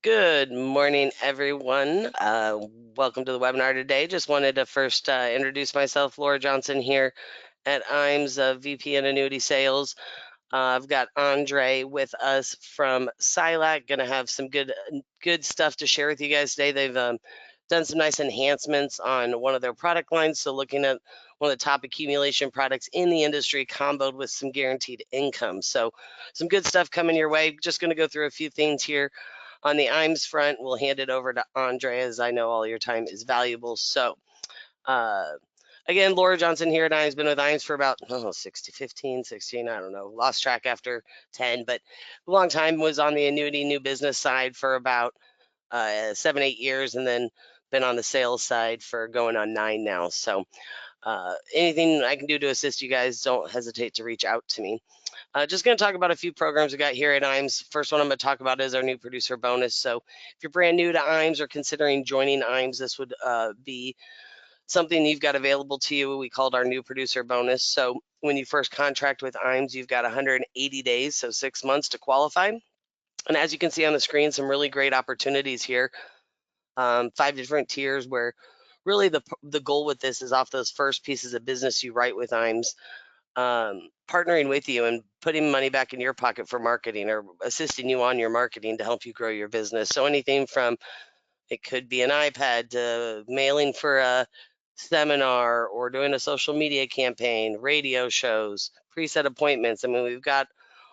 Good morning, everyone. Welcome to the webinar today. Just wanted to first introduce myself, Laura Johnson here at IMES, VP and Annuity Sales. I've got Andre with us from SILAC. Going to have some good stuff to share with you guys today. They've done some nice enhancements on one of their product lines. So looking at one of the top accumulation products in the industry, comboed with some guaranteed income. So some good stuff coming your way. Just going to go through a few things here. On the IMES front, we'll hand it over to Andre, as I know all your time is valuable. So, again, Laura Johnson here at IMES, been with IMES for about 16, I don't know, lost track after 10, but a long time. Was on the annuity new business side for about 7-8 years, and then been on the sales side for going on 9 now. So anything I can do to assist you guys, don't hesitate to reach out to me. Just going to talk about a few programs we got here at IMES. First one I'm going to talk about is our new producer bonus. So if you're brand new to IMES or considering joining IMES, this would be something you've got available to you. We called our new producer bonus. So when you first contract with IMES, you've got 180 days, so 6 months to qualify. And as you can see on the screen, some really great opportunities here. 5 different tiers where really the goal with this is off those first pieces of business you write with IMES, partnering with you and putting money back in your pocket for marketing or assisting you on your marketing to help you grow your business. So anything from, it could be an iPad to mailing for a seminar or doing a social media campaign, radio shows, preset appointments. I mean, we've got a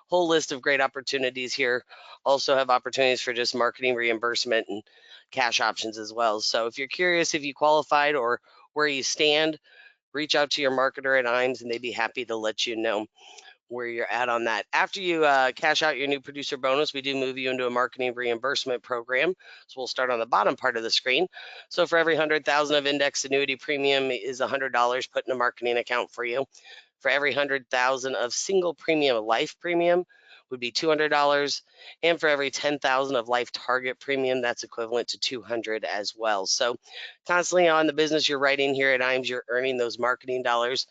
whole list of great opportunities here. Also have opportunities for just marketing reimbursement and cash options as well. So if you're curious if you qualified or where you stand, reach out to your marketer at IMES and they'd be happy to let you know where you're at on that. After you cash out your new producer bonus, we do move you into a marketing reimbursement program. So we'll start on the bottom part of the screen. So for every 100,000 of index annuity premium is $100 put in a marketing account for you. For every 100,000 of single premium life premium would be $200, and for every 10,000 of life target premium, that's equivalent to $200 as well. So constantly on the business you're writing here at IMES, you're earning those marketing dollars.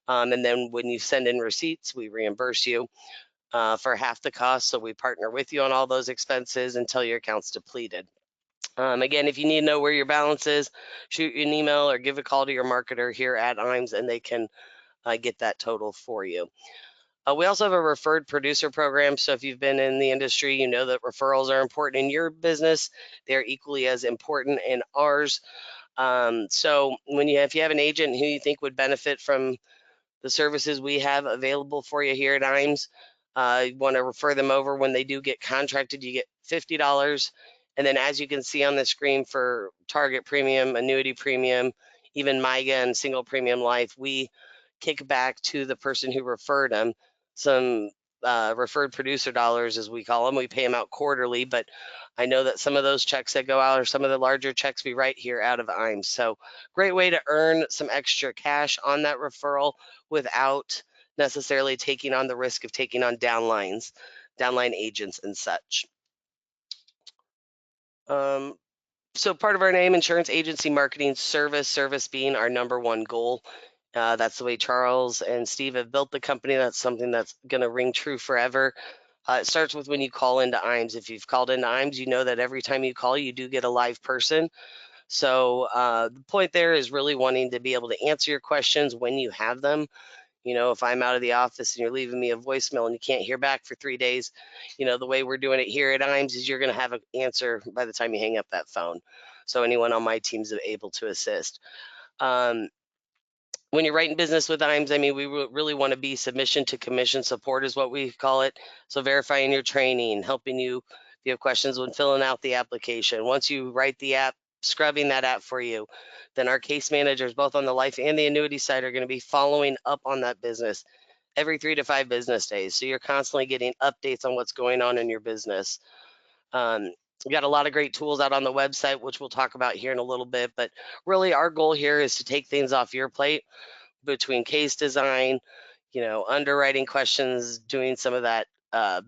And then when you send in receipts, we reimburse you for half the cost. So we partner with you on all those expenses until your account's depleted. Again, if you need to know where your balance is, shoot you an email or give a call to your marketer here at IMES and they can get that total for you. We also have a referred producer program. So if you've been in the industry, you know that referrals are important in your business. They're equally as important in ours. So if you have an agent who you think would benefit from the services we have available for you here at IMES, you want to refer them over. When they do get contracted, you get $50. And then as you can see on the screen for target premium, annuity premium, even MIGA and single premium life, we kick back to the person who referred them some referred producer dollars, as we call them. We pay them out quarterly, but I know that some of those checks that go out are some of the larger checks we write here out of IMES. So great way to earn some extra cash on that referral without necessarily taking on the risk of taking on downline agents and such. So part of our name, insurance agency marketing service being our #1 goal. That's the way Charles and Steve have built the company. That's something that's going to ring true forever. It starts with when you call into IMES. If you've called into IMES, you know that every time you call, you do get a live person. So the point there is really wanting to be able to answer your questions when you have them. You know, if I'm out of the office and you're leaving me a voicemail and you can't hear back for 3 days, you know, the way we're doing it here at IMES is you're going to have an answer by the time you hang up that phone. So anyone on my team is able to assist. When you're writing business with IMES, I mean, we really want to be submission to commission support is what we call it. So verifying your training, helping you if you have questions when filling out the application. Once you write the app, scrubbing that app for you, then our case managers, both on the life and the annuity side, are going to be following up on that business every 3 to 5 business days. So you're constantly getting updates on what's going on in your business. We got a lot of great tools out on the website, which we'll talk about here in a little bit. But really, our goal here is to take things off your plate between case design, you know, underwriting questions, doing some of that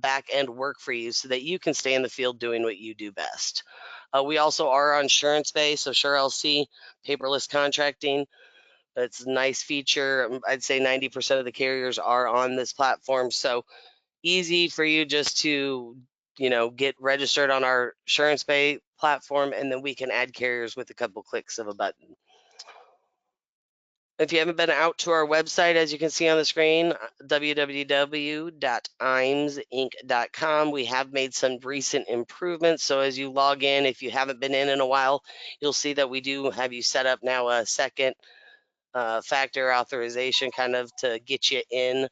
back end work for you so that you can stay in the field doing what you do best. We also are on insurance based, so Sure LC, paperless contracting. It's a nice feature. I'd say 90% of the carriers are on this platform. So easy for you just to get registered on our SurancePay platform, and then we can add carriers with a couple clicks of a button. If you haven't been out to our website, as you can see on the screen, www.imsinc.com, we have made some recent improvements. So as you log in, if you haven't been in a while, you'll see that we do have you set up now a second factor authorization kind of to get you in.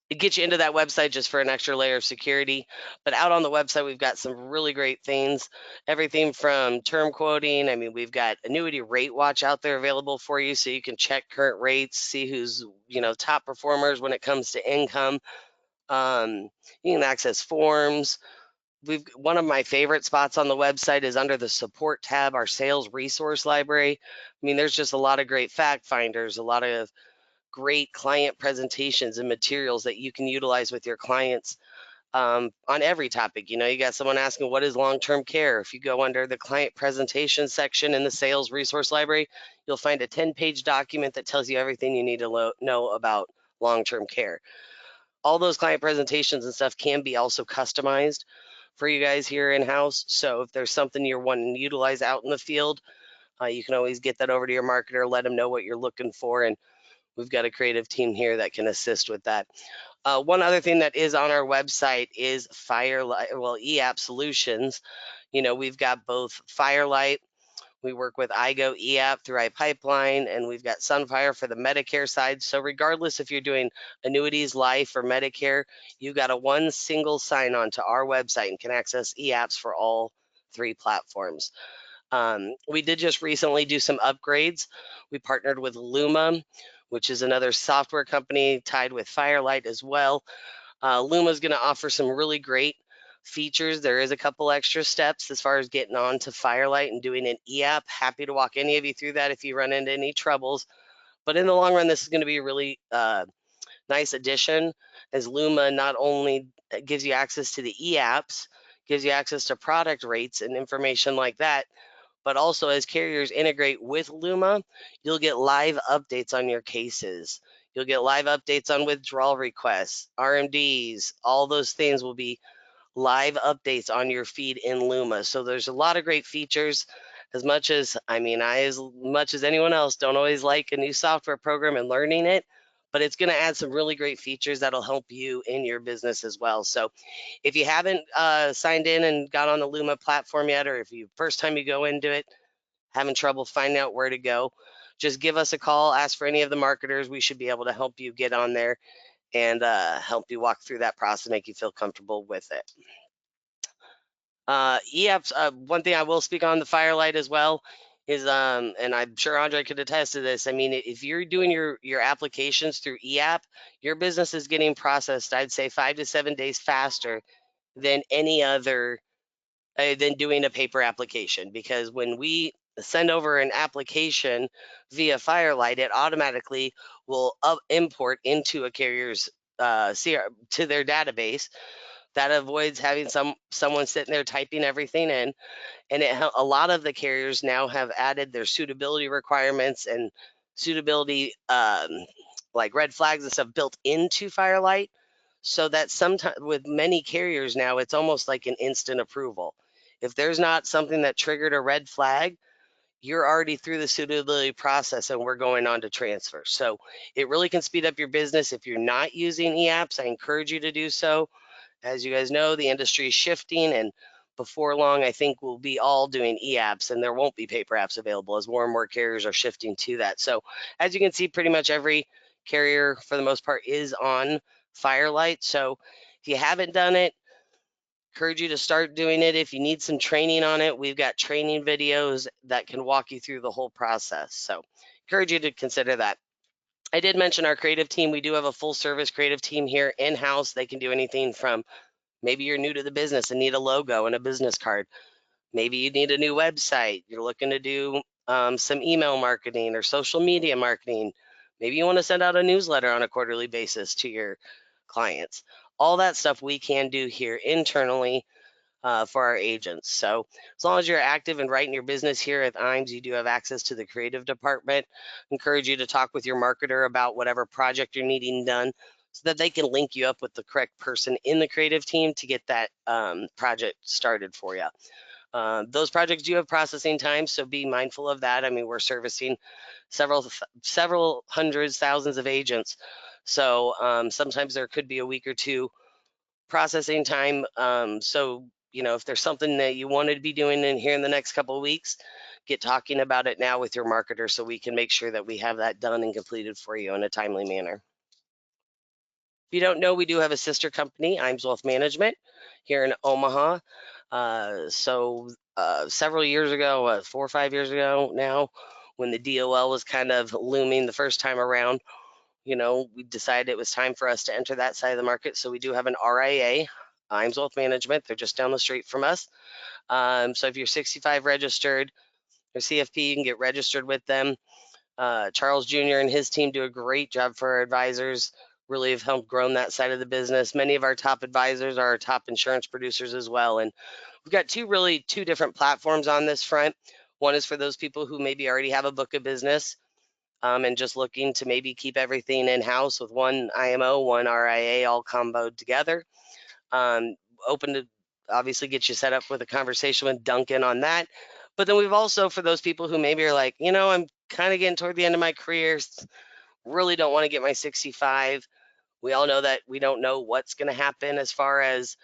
It gets you into that website just for an extra layer of security. But out on the website, we've got some really great things. Everything from term quoting. I mean, we've got annuity rate watch out there available for you, so you can check current rates, see who's top performers when it comes to income. You can access forms. One of my favorite spots on the website is under the support tab, our sales resource library. I mean, there's just a lot of great fact finders, a lot of great client presentations and materials that you can utilize with your clients on every topic. You got someone asking, what is long-term care? If you go under the client presentation section in the sales resource library, you'll find a 10-page document that tells you everything you need to know about long-term care. All those client presentations and stuff can be also customized for you guys here in-house. So if there's something you're wanting to utilize out in the field, you can always get that over to your marketer, let them know what you're looking for, and we've got a creative team here that can assist with that. One other thing that is on our website is eApp solutions. We've got both Firelight. We work with iGo eApp through iPipeline, and we've got Sunfire for the Medicare side. So regardless if you're doing annuities, life, or Medicare, you've got a one single sign-on to our website and can access eApps for all three platforms. We did just recently do some upgrades. We partnered with Luma, which is another software company tied with Firelight as well. Luma is going to offer some really great features. There is a couple extra steps as far as getting on to Firelight and doing an eApp. Happy to walk any of you through that if you run into any troubles. But in the long run, this is going to be a really nice addition, as Luma not only gives you access to the eApps, gives you access to product rates and information like that, but also as carriers integrate with Luma, you'll get live updates on your cases. You'll get live updates on withdrawal requests, RMDs, all those things will be live updates on your feed in Luma. So there's a lot of great features. As much as anyone else, don't always like a new software program and learning it, but it's going to add some really great features that'll help you in your business as well. So if you haven't signed in and got on the Luma platform yet, or if you first time you go into it, having trouble finding out where to go, just give us a call, ask for any of the marketers. We should be able to help you get on there and help you walk through that process, make you feel comfortable with it. eApps, one thing I will speak on the Firelight as well is, and I'm sure Andre could attest to this. I mean, if you're doing your applications through eApp, your business is getting processed, I'd say 5 to 7 days faster than any other, than doing a paper application. Because when we send over an application via Firelight, it automatically will import into a carrier's to their database. That avoids having someone sitting there typing everything in. And a lot of the carriers now have added their suitability requirements and suitability like red flags and stuff built into Firelight, so that sometimes with many carriers now, it's almost like an instant approval. If there's not something that triggered a red flag, you're already through the suitability process and we're going on to transfer. So it really can speed up your business. If you're not using eApps, I encourage you to do so. As you guys know, the industry is shifting, and before long, I think we'll be all doing eApps and there won't be paper apps available as more and more carriers are shifting to that. So as you can see, pretty much every carrier for the most part is on Firelight. So if you haven't done it, encourage you to start doing it. If you need some training on it, we've got training videos that can walk you through the whole process. So encourage you to consider that. I did mention our creative team. We do have a full service creative team here in-house. They can do anything from, maybe you're new to the business and need a logo and a business card. Maybe you need a new website. You're looking to do some email marketing or social media marketing. Maybe you want to send out a newsletter on a quarterly basis to your clients. All that stuff we can do here internally for our agents. So as long as you're active and writing your business here at IMES, you do have access to the creative department. Encourage you to talk with your marketer about whatever project you're needing done. so that they can link you up with the correct person in the creative team to get that project started for you. Those projects do have processing time, so be mindful of that. I mean, we're servicing several hundreds, thousands of agents, so sometimes there could be a week or two processing time. So if there's something that you wanted to be doing in here in the next couple of weeks, get talking about it now with your marketer so we can make sure that we have that done and completed for you in a timely manner. If you don't know, we do have a sister company, Imes Wealth Management, here in Omaha. Several years ago, 4 or 5 years ago now, when the DOL was kind of looming the first time around, we decided it was time for us to enter that side of the market. So we do have an RIA, Imes Wealth Management. They're just down the street from us. So if you're 65 registered or CFP, you can get registered with them. Charles Jr. and his team do a great job for our advisors, really have helped grow that side of the business. Many of our top advisors are our top insurance producers as well. And we've got two different platforms on this front. One is for those people who maybe already have a book of business and just looking to maybe keep everything in-house with one IMO, one RIA, all comboed together. Open to obviously get you set up with a conversation with Duncan on that. But then we've also, for those people who maybe are like, I'm kind of getting toward the end of my career, really don't want to get my 65. We all know that we don't know what's going to happen as far as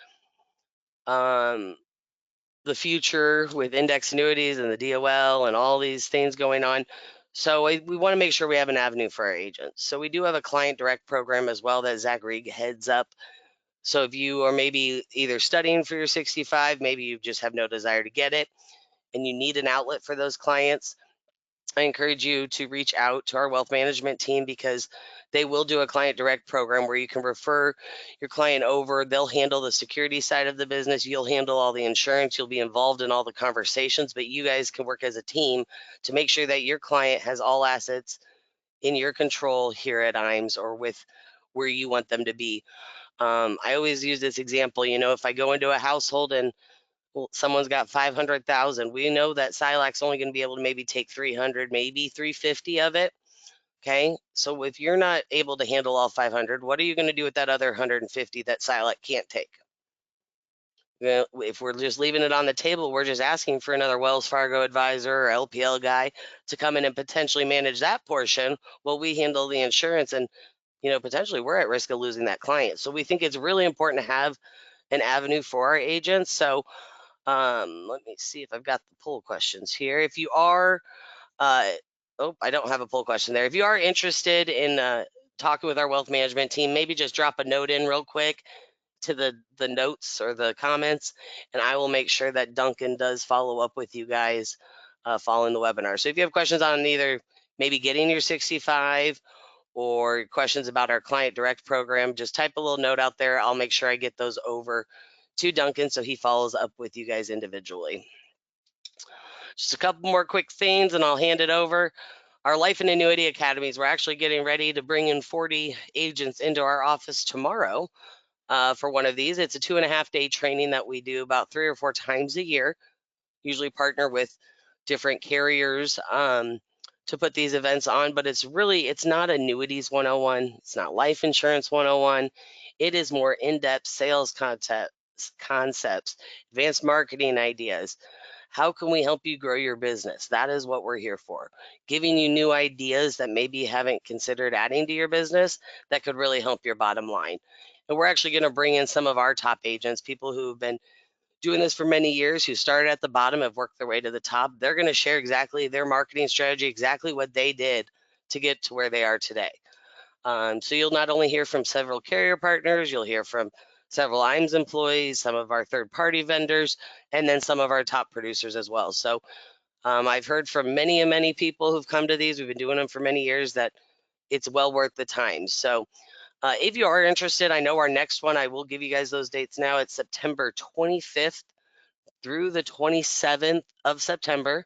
the future with index annuities and the DOL and all these things going on. So we want to make sure we have an avenue for our agents. So we do have a client direct program as well that Zach Rieg heads up. So if you are maybe either studying for your 65, maybe you just have no desire to get it, and you need an outlet for those clients, I encourage you to reach out to our wealth management team because they will do a client direct program where you can refer your client over. They'll handle the security side of the business. You'll handle all the insurance. You'll be involved in all the conversations, but you guys can work as a team to make sure that your client has all assets in your control here at Imes or with where you want them to be. I always use this example, if I go into a household and someone's got 500,000. We know that SILAC's only going to be able to maybe take 300, maybe 350 of it. Okay. So if you're not able to handle all 500, what are you going to do with that other 150 that SILAC can't take? If we're just leaving it on the table, we're just asking for another Wells Fargo advisor or LPL guy to come in and potentially manage that portion while we handle the insurance. And, potentially we're at risk of losing that client. So we think it's really important to have an avenue for our agents. So let me see if I've got the poll questions here. If you are, I don't have a poll question there. If you are interested in talking with our wealth management team, maybe just drop a note in real quick to the notes or the comments, and I will make sure that Duncan does follow up with you guys following the webinar. So if you have questions on either maybe getting your 65 or questions about our client direct program, just type a little note out there. I'll make sure I get those over to Duncan so he follows up with you guys individually. Just a couple more quick things and I'll hand it over. Our Life and Annuity Academies, we're actually getting ready to bring in 40 agents into our office tomorrow for one of these. It's a 2.5-day training that we do about 3 or 4 times a year, usually partner with different carriers to put these events on, but it's not annuities 101. It's not life insurance 101. It is more in-depth sales concepts, advanced marketing ideas. How can we help you grow your business? That is what we're here for. Giving you new ideas that maybe you haven't considered adding to your business that could really help your bottom line. And we're actually going to bring in some of our top agents, people who have been doing this for many years, who started at the bottom, have worked their way to the top. They're going to share exactly their marketing strategy, exactly what they did to get to where they are today. So you'll not only hear from several carrier partners, you'll hear from several IMES employees, some of our third-party vendors, and then some of our top producers as well. So I've heard from many and many people who've come to these. We've been doing them for many years, that it's well worth the time. So if you are interested, I know our next one, I will give you guys those dates now. It's September 25th through the 27th of September.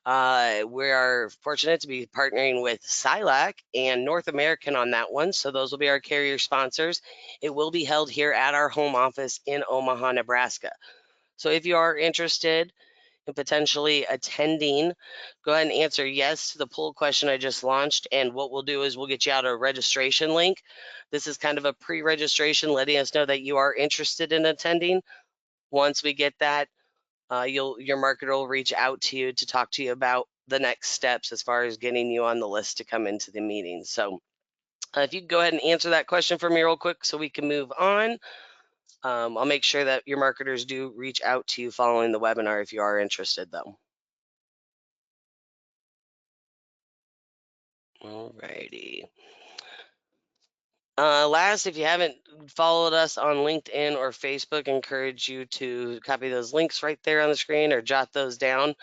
We are fortunate to be partnering with SILAC and North American on that one. So those will be our carrier sponsors. It will be held here at our home office in Omaha, Nebraska. So if you are interested and potentially attending, go ahead and answer yes to the poll question I just launched. And what we'll do is we'll get you out a registration link. This is kind of a pre-registration, letting us know that you are interested in attending. Once we get that, your marketer will reach out to you to talk to you about the next steps as far as getting you on the list to come into the meeting. So if you could go ahead and answer that question for me real quick so we can move on. I'll make sure that your marketers do reach out to you following the webinar if you are interested, though. Alrighty. Last, if you haven't followed us on LinkedIn or Facebook, I encourage you to copy those links right there on the screen or jot those down.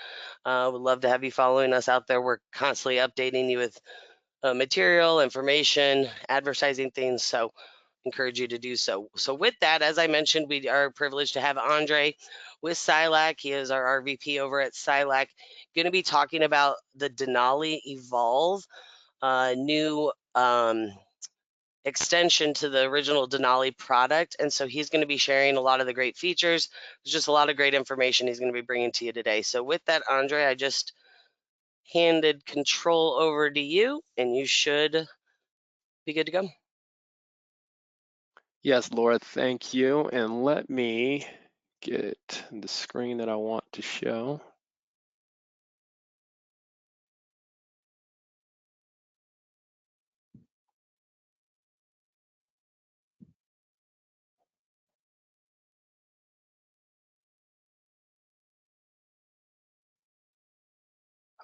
Would love to have you following us out there. We're constantly updating you with material, information, advertising things. So encourage you to do so. So with that, as I mentioned, we are privileged to have Andre with SILAC. He is our RVP over at SILAC, going to be talking about the Denali Evolve, new extension to the original Denali product. And so he's going to be sharing a lot of the great features. There's just a lot of great information he's going to be bringing to you today. So with that, Andre, I just handed control over to you, and you should be good to go. Yes, Laura, thank you. And let me get the screen that I want to show.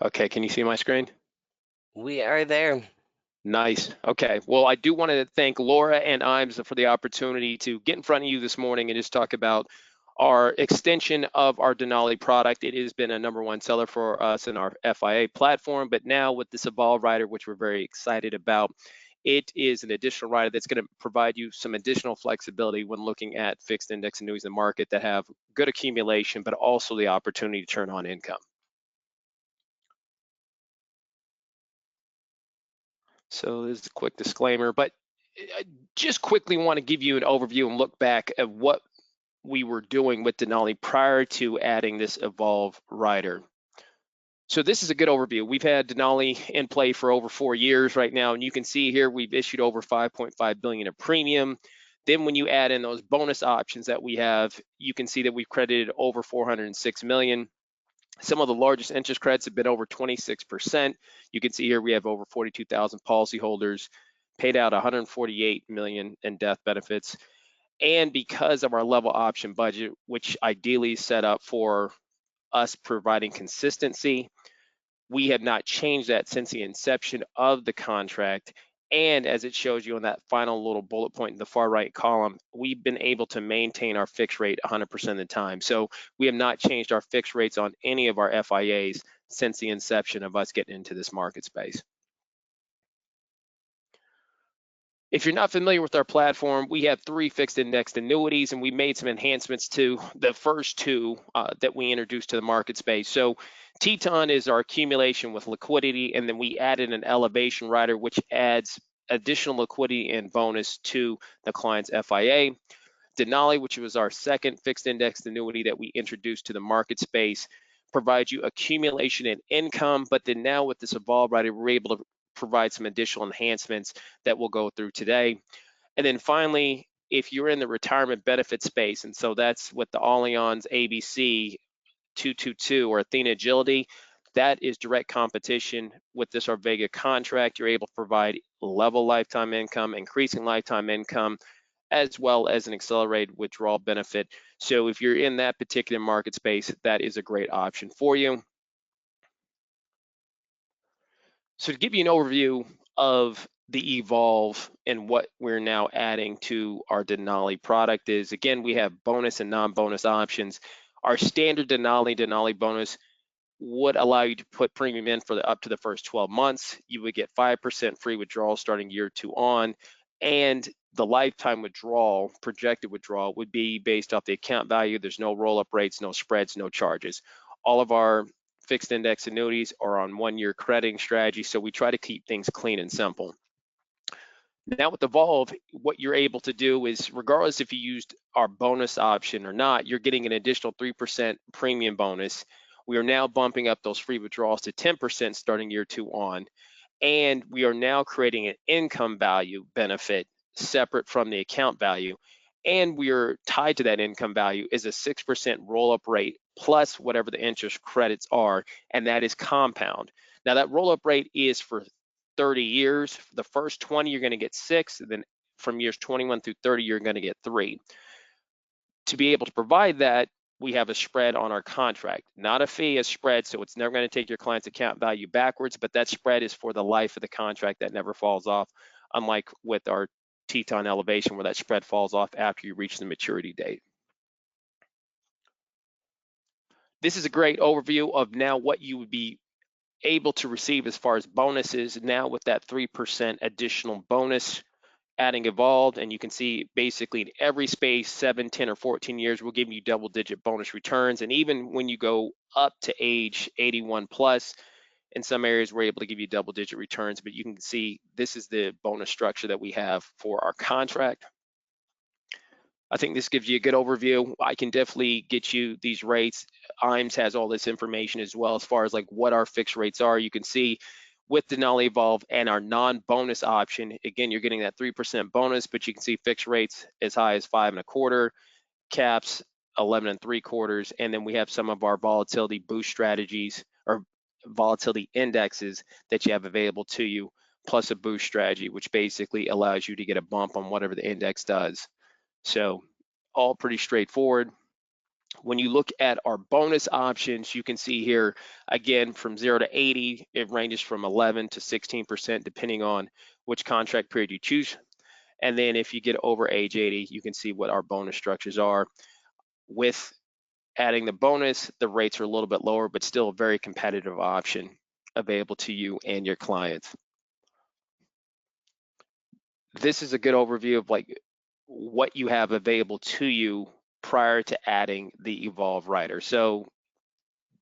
Okay, can you see my screen? We are there. Nice. Okay. Well, I do want to thank Laura and Imes for the opportunity to get in front of you this morning and just talk about our extension of our Denali product. It has been a #1 seller for us in our FIA platform, but now with this Evolve rider, which we're very excited about, it is an additional rider that's going to provide you some additional flexibility when looking at fixed index annuities in the market that have good accumulation, but also the opportunity to turn on income. So this is a quick disclaimer, but I just quickly want to give you an overview and look back at what we were doing with Denali prior to adding this Evolve rider. So this is a good overview. We've had Denali in play for over 4 years right now, and you can see here we've issued over $5.5 billion of premium. Then when you add in those bonus options that we have, you can see that we've credited over $406 million. Some of the largest interest credits have been over 26%. You can see here we have over 42,000 policyholders, paid out 148 million in death benefits. And because of our level option budget, which ideally is set up for us providing consistency, we have not changed that since the inception of the contract. And as it shows you on that final little bullet point in the far right column, we've been able to maintain our fixed rate 100% of the time. So we have not changed our fixed rates on any of our FIAs since the inception of us getting into this market space. If you're not familiar with our platform, we have 3 fixed indexed annuities, and we made some enhancements to the first 2 that we introduced to the market space. So Teton is our accumulation with liquidity, and then we added an elevation rider, which adds additional liquidity and bonus to the client's FIA. Denali, which was our second fixed indexed annuity that we introduced to the market space, provides you accumulation and income, but then now with this Evolve rider, we're able to provide some additional enhancements that we'll go through today. And then finally, if you're in the retirement benefit space, and so that's with the Allianz ABC 222 or Athena Agility, that is direct competition with this Arvega contract. You're able to provide level lifetime income, increasing lifetime income, as well as an accelerated withdrawal benefit. So if you're in that particular market space, that is a great option for you. So to give you an overview of the Evolve and what we're now adding to our Denali product is, again, we have bonus and non-bonus options. Our standard Denali bonus would allow you to put premium in for up to the first 12 months. You would get 5% free withdrawal starting year 2 on, and the lifetime withdrawal, projected withdrawal, would be based off the account value. There's no roll-up rates, no spreads, no charges. All of our fixed index annuities are on 1-year crediting strategy, so we try to keep things clean and simple. Now with Evolve, what you're able to do is, regardless if you used our bonus option or not, you're getting an additional 3% premium bonus, We are now bumping up those free withdrawals to 10% starting year 2 on, and we are now creating an income value benefit separate from the account value, and we are tied to that income value is a 6% roll-up rate plus whatever the interest credits are, and that is compound. Now that roll-up rate is for 30 years. The first 20 you're going to get 6, and then from years 21 through 30 you're going to get 3. To be able to provide that, we have a spread on our contract, not a fee, a spread. So it's never going to take your client's account value backwards, but that spread is for the life of the contract that never falls off, unlike with our Teton Elevation where that spread falls off after you reach the maturity date. This is a great overview of now what you would be able to receive as far as bonuses now with that 3% additional bonus adding Evolved, and you can see basically in every space, 7, 10, or 14 years, we'll give you double-digit bonus returns. And even when you go up to age 81 plus, in some areas, we're able to give you double-digit returns, but you can see this is the bonus structure that we have for our contract. I think this gives you a good overview. I can definitely get you these rates. IMS has all this information as well as far as like what our fixed rates are. You can see with Denali Evolve and our non-bonus option, again, you're getting that 3% bonus, but you can see fixed rates as high as 5.25, caps 11.75, and then we have some of our volatility boost strategies or volatility indexes that you have available to you, plus a boost strategy, which basically allows you to get a bump on whatever the index does. So all pretty straightforward. When you look at our bonus options, you can see here, again, from 0 to 80, it ranges from 11 to 16%, depending on which contract period you choose. And then if you get over age 80, you can see what our bonus structures are. With adding the bonus, the rates are a little bit lower, but still a very competitive option available to you and your clients. This is a good overview of like what you have available to you prior to adding the Evolve rider. So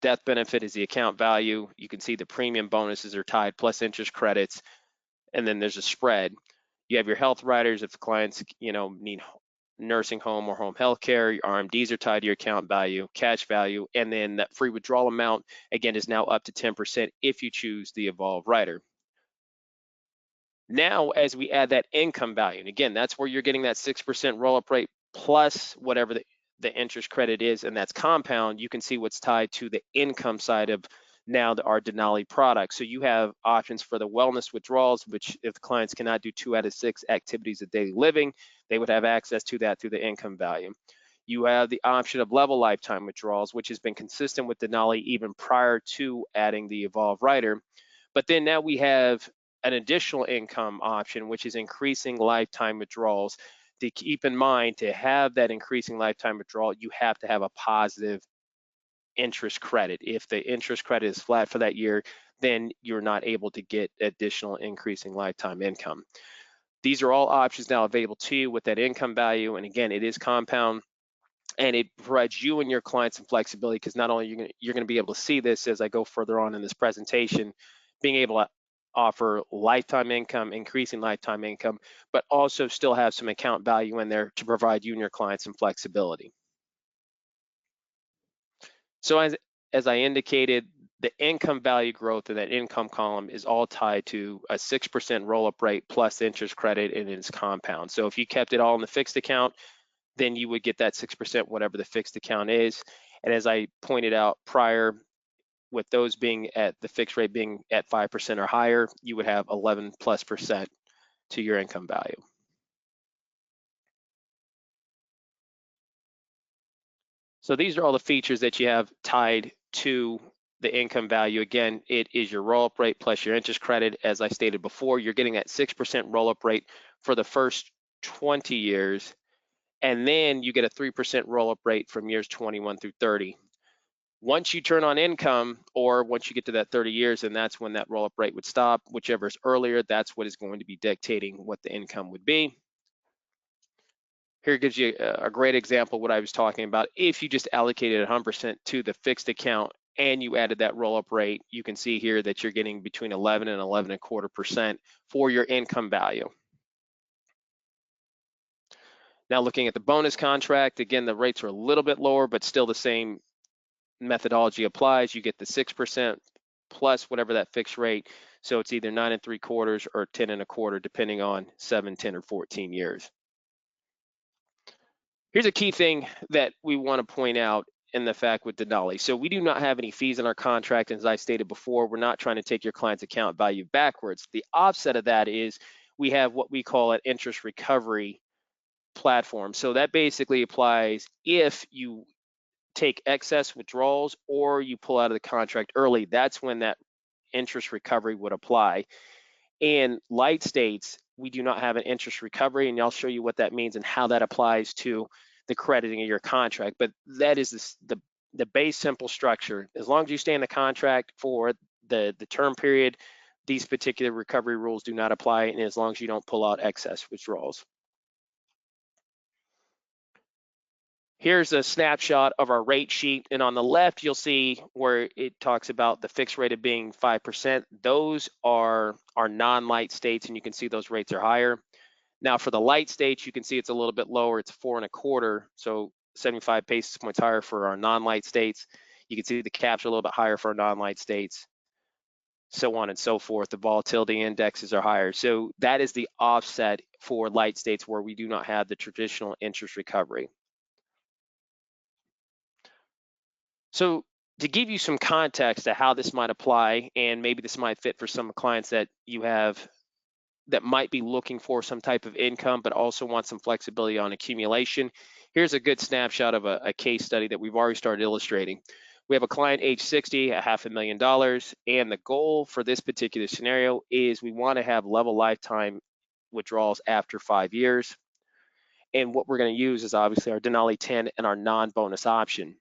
death benefit is the account value. You can see the premium bonuses are tied plus interest credits, and then there's a spread. You have your health riders if the clients, need nursing home or home health care. Your RMDs are tied to your account value, cash value, and then that free withdrawal amount again is now up to 10% if you choose the Evolve rider. Now, as we add that income value, and again, that's where you're getting that 6% roll-up rate plus whatever the interest credit is, and that's compound, you can see what's tied to the income side of now our Denali product. So you have options for the wellness withdrawals, which if the clients cannot do 2 out of 6 activities of daily living, they would have access to that through the income value. You have the option of level lifetime withdrawals, which has been consistent with Denali even prior to adding the Evolve rider. But then now we have an additional income option, which is increasing lifetime withdrawals. To keep in mind, to have that increasing lifetime withdrawal, you have to have a positive interest credit. If the interest credit is flat for that year, then you're not able to get additional increasing lifetime income. These are all options now available to you with that income value. And again, it is compound, and it provides you and your clients some flexibility because not only you're going to be able to see this as I go further on in this presentation, being able to offer lifetime income, increasing lifetime income, but also still have some account value in there to provide you and your clients some flexibility. So as I indicated, the income value growth in that income column is all tied to a 6% roll-up rate plus interest credit, and it's compound. So if you kept it all in the fixed account, then you would get that 6%, whatever the fixed account is. And as I pointed out prior, with those being at the fixed rate being at 5% or higher, you would have 11+% to your income value. So these are all the features that you have tied to the income value. Again, it is your roll-up rate plus your interest credit. As I stated before, you're getting that 6% roll-up rate for the first 20 years, and then you get a 3% roll-up rate from years 21 through 30. Once you turn on income, or once you get to that 30 years, and that's when that roll-up rate would stop. Whichever is earlier, that's what is going to be dictating what the income would be. Here gives you a great example of what I was talking about. If you just allocated 100% to the fixed account and you added that roll-up rate, you can see here that you're getting between 11 and 11.25% for your income value. Now looking at the bonus contract, again, the rates are a little bit lower, but still the same methodology applies, you get the 6% plus whatever that fixed rate. So it's either 9 3/4 or 10 1/4, depending on 7, 10, or 14 years. Here's a key thing that we want to point out in the fact with Denali. So we do not have any fees in our contract. As I stated before, we're not trying to take your client's account value backwards. The offset of that is we have what we call an interest recovery platform. So that basically applies if you take excess withdrawals or you pull out of the contract early. That's when that interest recovery would apply. In light states, we do not have an interest recovery, and I'll show you what that means and how that applies to the crediting of your contract. But that is the base simple structure. As long as you stay in the contract for the term period, these particular recovery rules do not apply, and as long as you don't pull out excess withdrawals. Here's a snapshot of our rate sheet, and on the left you'll see where it talks about the fixed rate of being 5%. Those are our non-light states, and you can see those rates are higher. Now for the light states, you can see it's a little bit lower. It's 4 1/4, so 75 basis points higher for our non-light states. You can see the caps are a little bit higher for our non-light states, so on and so forth. The volatility indexes are higher. So that is the offset for light states where we do not have the traditional interest recovery. So to give you some context to how this might apply, and maybe this might fit for some clients that you have that might be looking for some type of income, but also want some flexibility on accumulation. Here's a good snapshot of a case study that we've already started illustrating. We have a client age 60, $500,000, and the goal for this particular scenario is we want to have level lifetime withdrawals after 5 years. And what we're going to use is obviously our Denali 10 and our non-bonus option.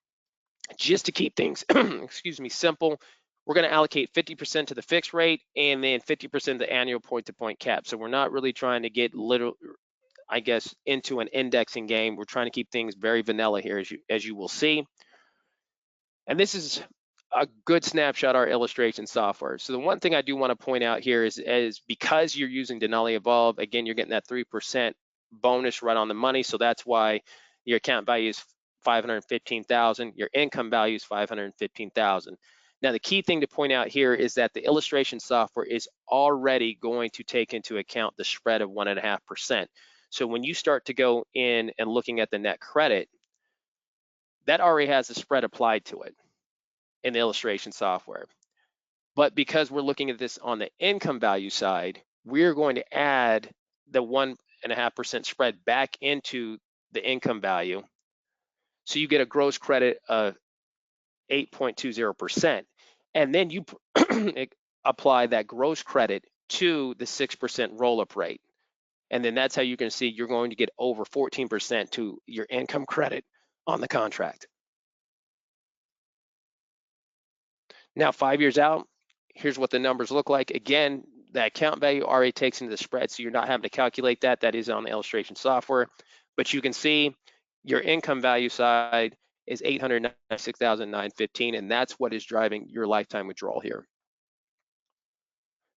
Just to keep things, excuse me, simple, we're going to allocate 50% to the fixed rate and then 50% the annual point-to-point cap. So we're not really trying to get I guess, into an indexing game. We're trying to keep things very vanilla here, as you will see. And this is a good snapshot of our illustration software. So the one thing I do want to point out here is because you're using Denali Evolve, again, you're getting that 3% bonus right on the money. So that's why your account value is $515,000, your income value is $515,000. Now, the key thing to point out here is that the illustration software is already going to take into account the spread of 1.5%. So when you start to go in and looking at the net credit, that already has the spread applied to it in the illustration software. But because we're looking at this on the income value side, we're going to add the 1.5% spread back into the income value. So you get a gross credit of 8.20%. And then you apply that gross credit to the 6% roll-up rate. And then that's how you can see you're going to get over 14% to your income credit on the contract. Now, 5 years out, here's what the numbers look like. Again, the account value already takes into the spread, so you're not having to calculate that. That is on the illustration software. But you can see your income value side is $896,915, and that's what is driving your lifetime withdrawal here.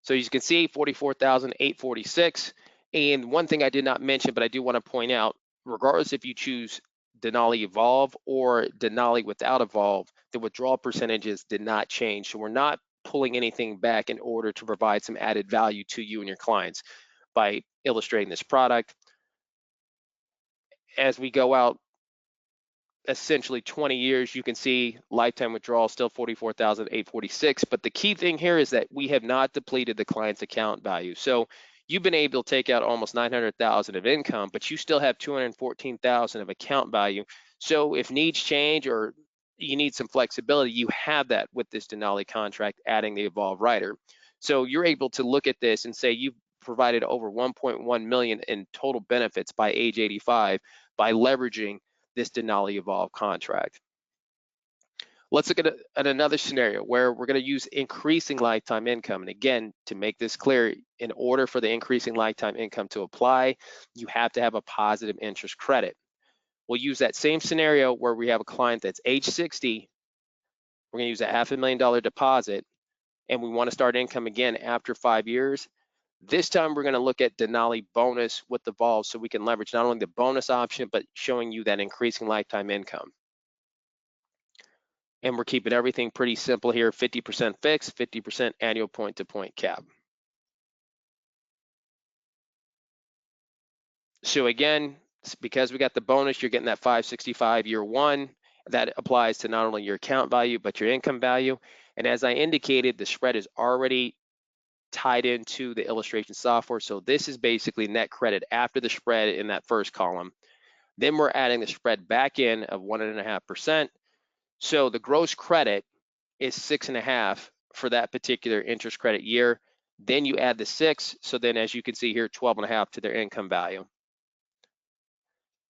So you can see $44,846. And one thing I did not mention, but I do want to point out, regardless if you choose Denali Evolve or Denali without Evolve, the withdrawal percentages did not change. So we're not pulling anything back in order to provide some added value to you and your clients by illustrating this product. As we go out essentially 20 years, you can see lifetime withdrawal still $44,846. But the key thing here is that we have not depleted the client's account value. So you've been able to take out almost $900,000 of income, but you still have $214,000 of account value. So if needs change or you need some flexibility, you have that with this Denali contract, adding the Evolve rider. So you're able to look at this and say you've provided over 1.1 million in total benefits by age 85 by leveraging this Denali Evolve contract. Let's look at another scenario where we're going to use increasing lifetime income. And again, to make this clear, in order for the increasing lifetime income to apply, you have to have a positive interest credit. We'll use that same scenario where we have a client that's age 60. We're going to use a $500,000 deposit, and we want to start income again after 5 years. This time we're going to look at Denali bonus with the Evolve, so we can leverage not only the bonus option, but showing you that increasing lifetime income. And we're keeping everything pretty simple here, 50% fixed, 50% annual point-to-point cap. So again, because we got the bonus, you're getting that 565 year one. That applies to not only your account value, but your income value. And as I indicated, the spread is already tied into the illustration software. So this is basically net credit after the spread in that first column. Then we're adding the spread back in of 1.5%. So the gross credit is 6.5 for that particular interest credit year. Then you add the 6. So then as you can see here, 12.5 to their income value.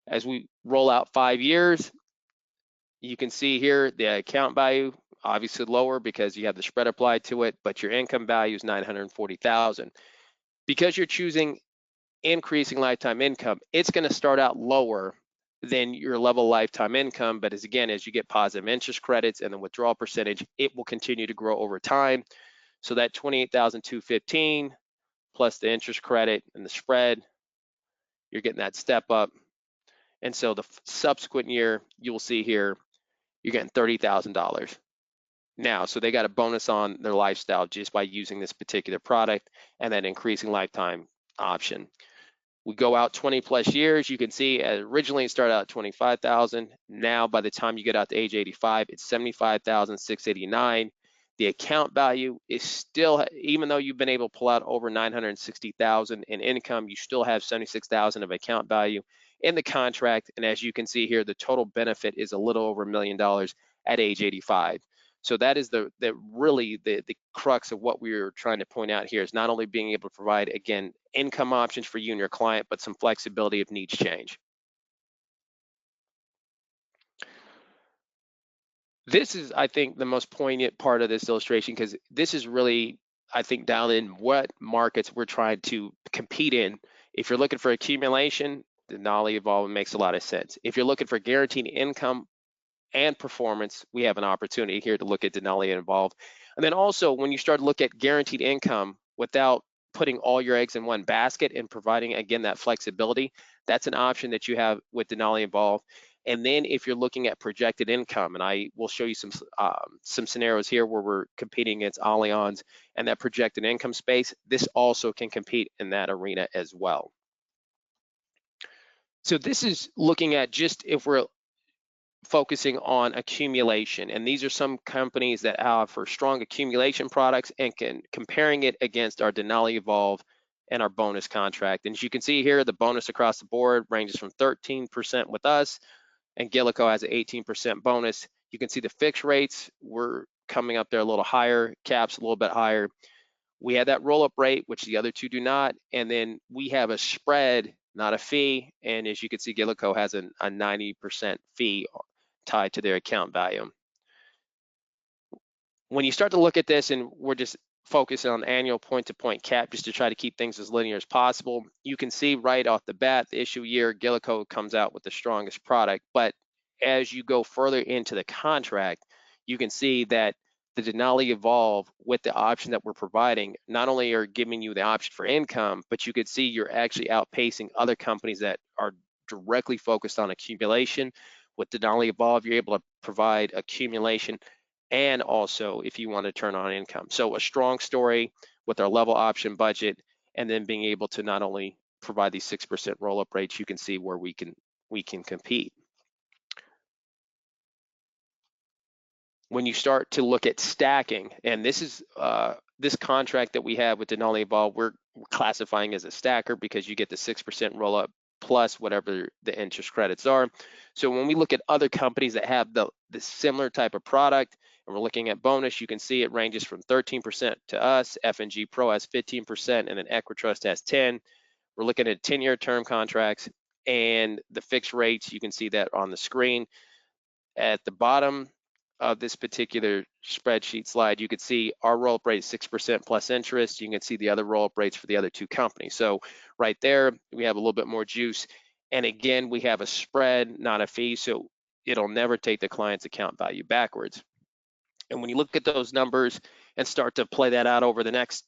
As we roll out 5 years, you can see here the account value obviously lower because you have the spread applied to it, but your income value is 940,000. Because you're choosing increasing lifetime income, it's going to start out lower than your level lifetime income, but as you get positive interest credits and the withdrawal percentage, it will continue to grow over time. So that 28,215 plus the interest credit and the spread, you're getting that step up. And so the subsequent year, you will see here, you're getting $30,000 now. So they got a bonus on their lifestyle just by using this particular product and that increasing lifetime option. We go out 20 plus years, you can see originally it started out at 25,000. Now by the time you get out to age 85, it's 75,689. The account value is still, even though you've been able to pull out over 960,000 in income, you still have 76,000 of account value in the contract. And as you can see here, the total benefit is a little over $1 million at age 85. So that is the crux of what we are trying to point out here, is not only being able to provide, again, income options for you and your client, but some flexibility if needs change. This is, I think, the most poignant part of this illustration, because this is really, I think, dialed in what markets we're trying to compete in. If you're looking for accumulation, Denali Evolve makes a lot of sense. If you're looking for guaranteed income and performance, we have an opportunity here to look at Denali Evolve. And then also, when you start to look at guaranteed income without putting all your eggs in one basket and providing, again, that flexibility, that's an option that you have with Denali Evolve. And then if you're looking at projected income, and I will show you some scenarios here where we're competing against Allianz and that projected income space, this also can compete in that arena as well. So this is looking at just if we're focusing on accumulation, and these are some companies that offer strong accumulation products, and comparing it against our Denali Evolve and our bonus contract. And as you can see here, the bonus across the board ranges from 13% with us, and Gillico has an 18% bonus. You can see the fixed rates, we're coming up there a little higher, caps a little bit higher. We have that roll-up rate, which the other two do not, and then we have a spread, not a fee. And as you can see, Gillico has a 90% fee tied to their account value. When you start to look at this, and we're just focusing on annual point-to-point cap just to try to keep things as linear as possible, you can see right off the bat, the issue year, Gillico comes out with the strongest product. But as you go further into the contract, you can see that the Denali Evolve, with the option that we're providing, not only are giving you the option for income, but you could see you're actually outpacing other companies that are directly focused on accumulation. With Denali Evolve, you're able to provide accumulation and also if you want to turn on income. So a strong story with our level option budget, and then being able to not only provide these 6% roll-up rates, you can see where we can compete. When you start to look at stacking, and this is this contract that we have with Denali Evolve, we're classifying as a stacker because you get the 6% roll-up plus whatever the interest credits are. So when we look at other companies that have the similar type of product, and we're looking at bonus, you can see it ranges from 13% to us, F&G Pro has 15%, and then Equitrust has 10. We're looking at 10-year term contracts, and the fixed rates, you can see that on the screen. At the bottom of this particular spreadsheet slide, you can see our roll-up rate is 6% plus interest. You can see the other roll-up rates for the other two companies. So right there, we have a little bit more juice. And again, we have a spread, not a fee, so it'll never take the client's account value backwards. And when you look at those numbers and start to play that out over the next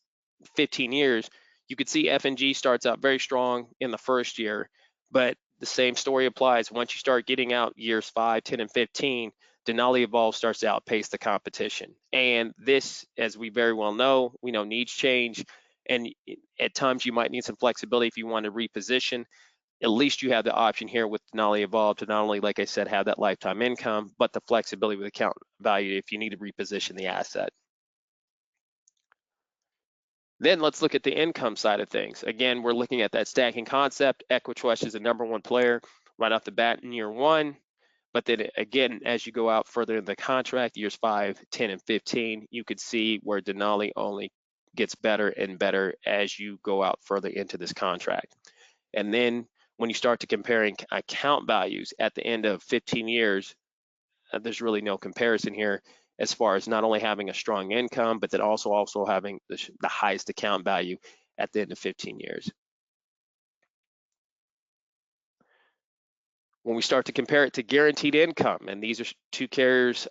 15 years, you could see F&G starts out very strong in the first year, but the same story applies once you start getting out years 5, 10, and 15. Denali Evolve starts to outpace the competition. And this, as we very well know, we know needs change. And at times you might need some flexibility if you want to reposition. At least you have the option here with Denali Evolve to not only, like I said, have that lifetime income, but the flexibility with account value if you need to reposition the asset. Then let's look at the income side of things. Again, we're looking at that stacking concept. Equitrust is the #1 player right off the bat in year one. But then again, as you go out further in the contract, years 5, 10, and 15, you could see where Denali only gets better and better as you go out further into this contract. And then when you start to comparing account values at the end of 15 years, there's really no comparison here as far as not only having a strong income, but then also having the highest account value at the end of 15 years. When we start to compare it to guaranteed income, and these are two carriers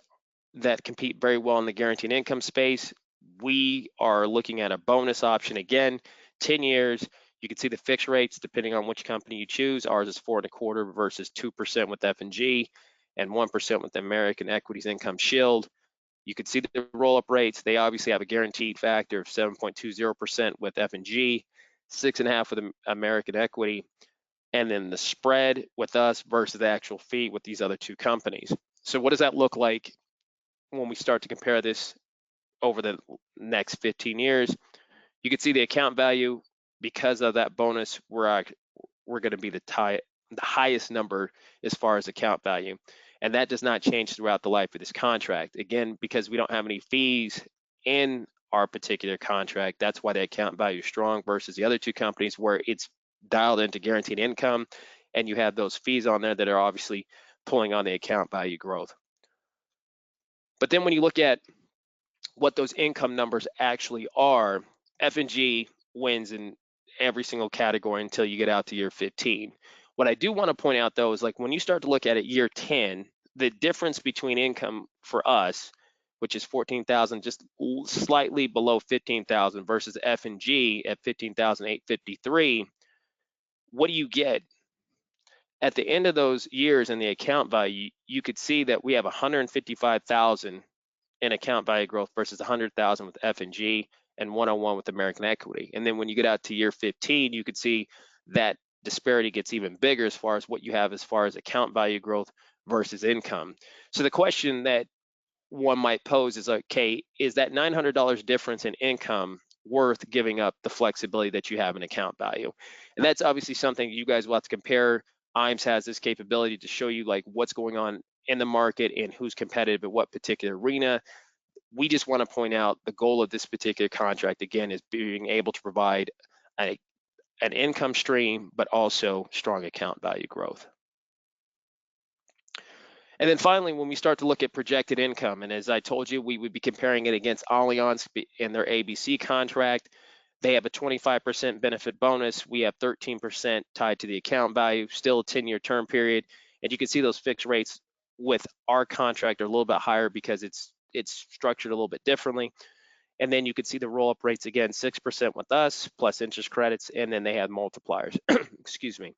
that compete very well in the guaranteed income space, we are looking at a bonus option again, 10 years. You can see the fixed rates depending on which company you choose. Ours is 4.25% versus 2% with F&G and 1% with the American Equities Income Shield. You can see the roll-up rates. They obviously have a guaranteed factor of 7.20% with F&G, 6.5% with American Equity, and then the spread with us versus the actual fee with these other two companies. So what does that look like when we start to compare this over the next 15 years? You can see the account value, because of that bonus, we're going to be the highest number as far as account value. And that does not change throughout the life of this contract. Again, because we don't have any fees in our particular contract, that's why the account value is strong versus the other two companies where it's dialed into guaranteed income and you have those fees on there that are obviously pulling on the account value growth. But then when you look at what those income numbers actually are, F&G wins in every single category until you get out to year 15. What I do want to point out though is, like, when you start to look at it year 10, the difference between income for us, which is 14,000, just slightly below 15,000 versus F&G at 15,853, what do you get? At the end of those years in the account value, you could see that we have 155,000 in account value growth versus 100,000 with F&G and 101 with American Equity. And then when you get out to year 15, you could see that disparity gets even bigger as far as what you have as far as account value growth versus income. So the question that one might pose is, okay, is that $900 difference in income worth giving up the flexibility that you have in account value? And that's obviously something you guys will have to compare. IMS has this capability to show you like what's going on in the market and who's competitive at what particular arena. We just want to point out the goal of this particular contract, again, is being able to provide an income stream, but also strong account value growth. And then finally, when we start to look at projected income, and as I told you, we would be comparing it against Allianz in their ABC contract. They have a 25% benefit bonus. We have 13% tied to the account value, still a 10-year term period. And you can see those fixed rates with our contract are a little bit higher because it's structured a little bit differently. And then you can see the roll-up rates again, 6% with us plus interest credits, and then they have multipliers. Excuse me.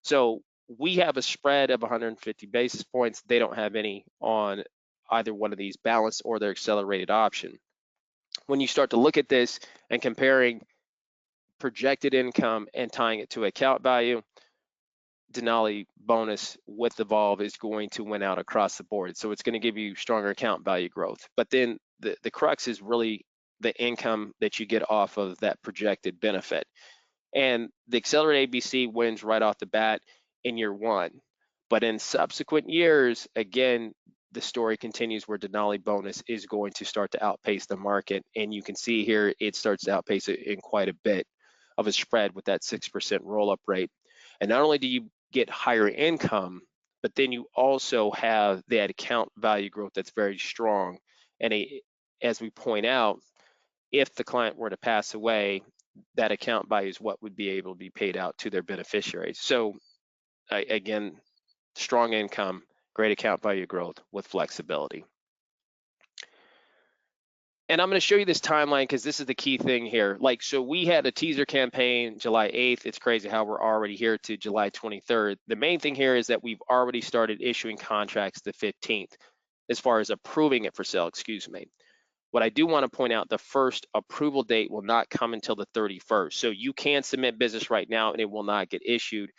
So we have a spread of 150 basis points. They don't have any on either one of these, balanced or their accelerated option. When you start to look at this and comparing projected income and tying it to account value, Denali bonus with Evolve is going to win out across the board. So it's going to give you stronger account value growth. But then the crux is really the income that you get off of that projected benefit. And the Accelerate ABC wins right off the bat in year one. But in subsequent years, again, the story continues where Denali bonus is going to start to outpace the market. And you can see here, it starts to outpace it in quite a bit of a spread with that 6% roll-up rate. And not only do you get higher income, but then you also have that account value growth that's very strong. And as we point out, if the client were to pass away, that account value is what would be able to be paid out to their beneficiaries. So again, strong income, great account value growth with flexibility. And I'm going to show you this timeline because this is the key thing here. Like, so we had a teaser campaign July 8th. It's crazy how we're already here to July 23rd. The main thing here is that we've already started issuing contracts the 15th. as far as approving it for sale, excuse me. What I do want to point out, the first approval date will not come until the 31st. So you can submit business right now and it will not get issued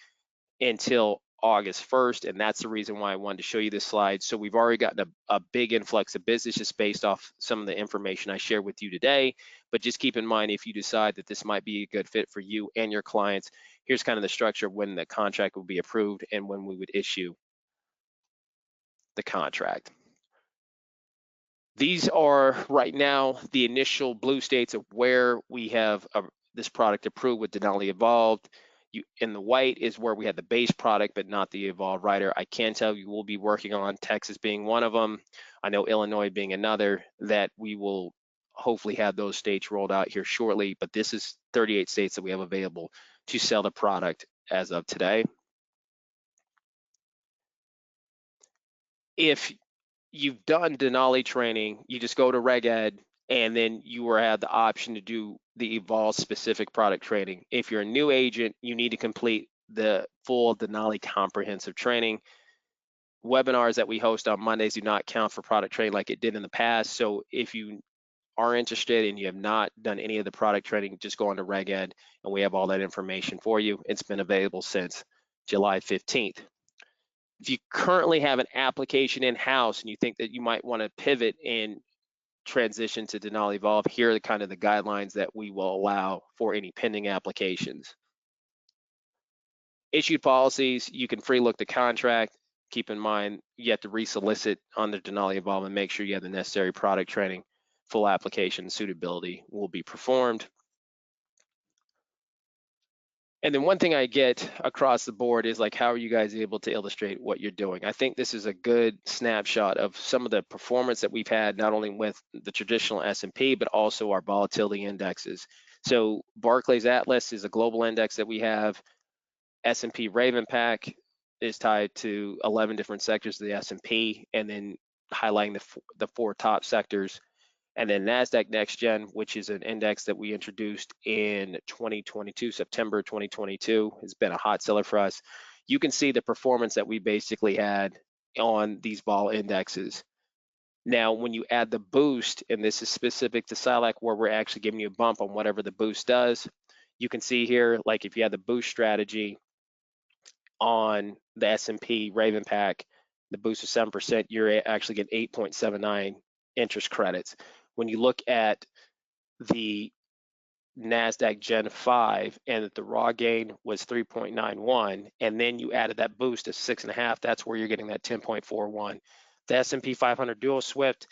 until August 1st. And that's the reason why I wanted to show you this slide. So we've already gotten a big influx of business just based off some of the information I shared with you today. But just keep in mind, if you decide that this might be a good fit for you and your clients, here's kind of the structure of when the contract will be approved and when we would issue the contract. These are right now the initial blue states of where we have this product approved with Denali Evolve. In the white is where we have the base product, but not the Evolve Rider. I can tell you we'll be working on Texas being one of them. I know Illinois being another, that we will hopefully have those states rolled out here shortly, but this is 38 states that we have available to sell the product as of today. If you've done Denali training, you just go to Reg Ed, and then you will have the option to do the Evolve specific product training. If you're a new agent, you need to complete the full Denali comprehensive training. Webinars that we host on Mondays do not count for product training like it did in the past. So if you are interested and you have not done any of the product training, just go on to Reg Ed and we have all that information for you. It's been available since July 15th. If you currently have an application in-house and you think that you might want to pivot and transition to Denali Evolve, here are the kind of the guidelines that we will allow for any pending applications. Issued policies, you can free look the contract. Keep in mind, you have to resolicit on the Denali Evolve and make sure you have the necessary product training. Full application suitability will be performed. And then one thing I get across the board is like, how are you guys able to illustrate what you're doing? I think this is a good snapshot of some of the performance that we've had, not only with the traditional S&P, but also our volatility indexes. So Barclays Atlas is a global index that we have. S&P Raven Pack is tied to 11 different sectors of the S&P, and then highlighting the four top sectors. And then NASDAQ Next Gen, which is an index that we introduced in 2022, September 2022, has been a hot seller for us. You can see the performance that we basically had on these vol indexes. Now, when you add the boost, and this is specific to SILAC, where we're actually giving you a bump on whatever the boost does, you can see here, like if you had the boost strategy on the S&P Raven Pack, the boost of 7%, you're actually getting 8.79 interest credits. When you look at the NASDAQ Gen 5 and the raw gain was 3.91, and then you added that boost of 6.5, that's where you're getting that 10.41. The S&P 500 Dual Swift,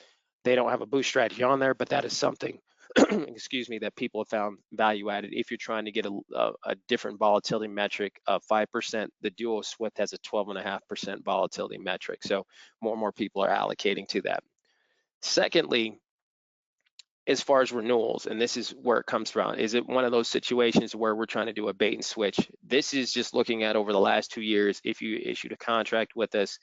they don't have a boost strategy on there, but that is something, excuse me, that people have found value added. If you're trying to get a different volatility metric of 5%, the Dual Swift has a 12.5% volatility metric. So more and more people are allocating to that. Secondly, as far as renewals, and this is where it comes from, is it one of those situations where we're trying to do a bait and switch? This is just looking at over the last 2 years. If you issued a contract with us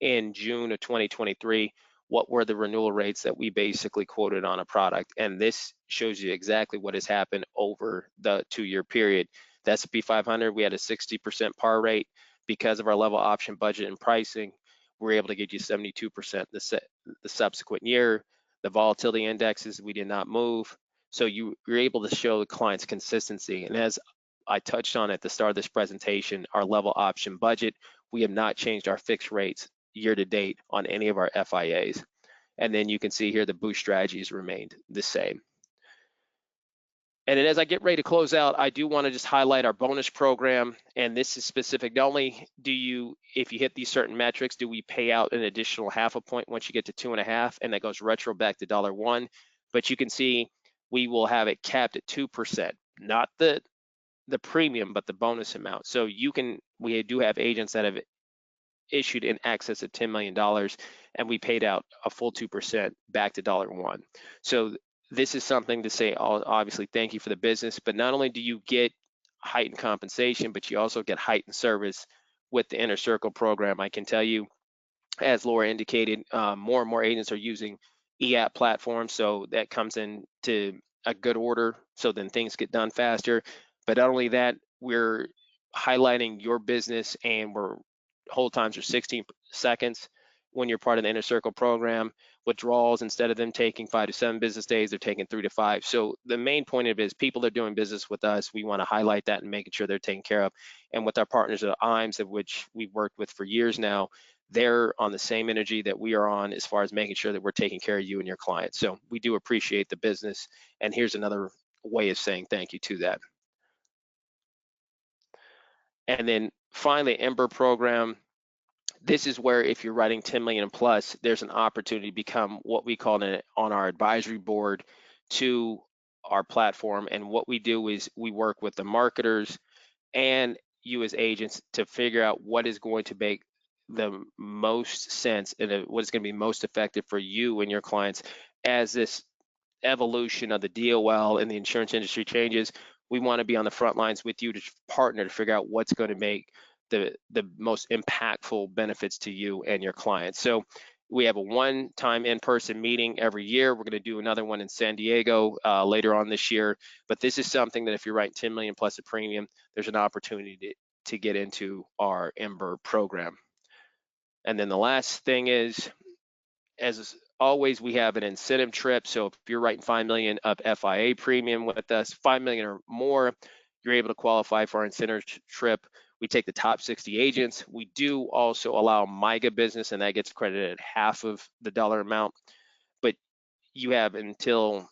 in June of 2023, what were the renewal rates that we basically quoted on a product? And this shows you exactly what has happened over the 2-year period. The S&P 500, we had a 60% par rate. Because of our level option budget and pricing, we're able to get you 72% the subsequent year. The volatility indexes, we did not move. So you're able to show the clients consistency. And as I touched on at the start of this presentation, our level option budget, we have not changed our fixed rates year to date on any of our FIAs. And then you can see here the boost strategies remained the same. And then as I get ready to close out, I do want to just highlight our bonus program. And this is specific. Not only do you, if you hit these certain metrics, do we pay out an additional 0.5 point once you get to 2.5, and that goes retro back to $1. But you can see we will have it capped at 2%, not the premium, but the bonus amount. So we do have agents that have issued in excess of $10 million, and we paid out a full 2% back to $1. So this is something to say, obviously, thank you for the business, but not only do you get heightened compensation, but you also get heightened service with the Inner Circle program. I can tell you, as Laura indicated, more and more agents are using e-app platforms, so that comes into a good order, so then things get done faster. But not only that, we're highlighting your business, and hold times are 16 seconds. when you're part of the Inner Circle program. Withdrawals, instead of them taking 5 to 7 business days, they're taking 3 to 5. So the main point of it is people are doing business with us. We want to highlight that and making sure they're taken care of. And with our partners at IMES, of which we've worked with for years now, they're on the same energy that we are on as far as making sure that we're taking care of you and your clients. So we do appreciate the business. And here's another way of saying thank you to that. And then finally, Ember program. This is where if you're writing 10 million plus, there's an opportunity to become what we call on our advisory board to our platform. And what we do is we work with the marketers and you as agents to figure out what is going to make the most sense and what is going to be most effective for you and your clients as this evolution of the DOL and the insurance industry changes. We want to be on the front lines with you to partner to figure out what's going to make the most impactful benefits to you and your clients. So we have a one-time in-person meeting every year. We're going to do another one in San Diego later on this year. But this is something that if you're writing 10 million plus a premium, there's an opportunity to get into our Ember program. And then the last thing is, as always, we have an incentive trip. So if you're writing 5 million of FIA premium with us, 5 million or more, you're able to qualify for our incentive trip. We take the top 60 agents. We do also allow MIGA business, and that gets credited at half of the dollar amount. But you have until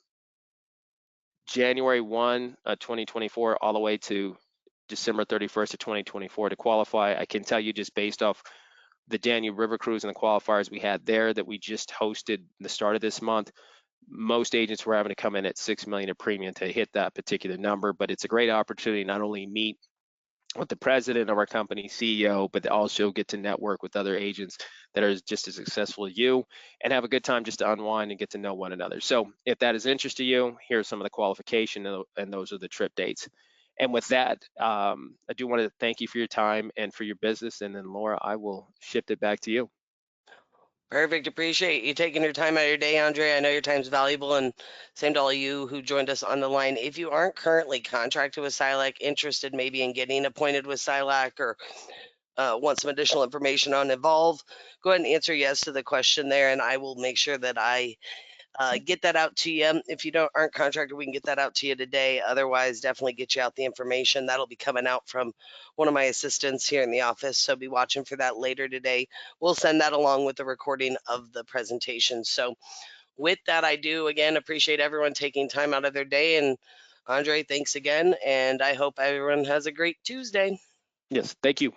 January 1, 2024, all the way to December 31st of 2024 to qualify. I can tell you just based off the Danube River Cruise and the qualifiers we had there that we just hosted the start of this month, most agents were having to come in at 6 million of premium to hit that particular number. But it's a great opportunity to not only meet with the president of our company, CEO, but also get to network with other agents that are just as successful as you and have a good time just to unwind and get to know one another. So if that is interest to you, here's some of the qualification and those are the trip dates. And with that, I do want to thank you for your time and for your business. And then Laura, I will shift it back to you. Perfect. Appreciate you taking your time out of your day, Andre. I know your time's valuable, and same to all you who joined us on the line. If you aren't currently contracted with SILAC, interested maybe in getting appointed with SILAC, or want some additional information on Evolve, go ahead and answer yes to the question there, and I will make sure that I get that out to you. If you aren't contracted, we can get that out to you today. Otherwise, definitely get you out the information. That'll be coming out from one of my assistants here in the office, so be watching for that later today. We'll send that along with the recording of the presentation. So with that, I do again appreciate everyone taking time out of their day. And Andre, thanks again, and I hope everyone has a great Tuesday. Yes, thank you.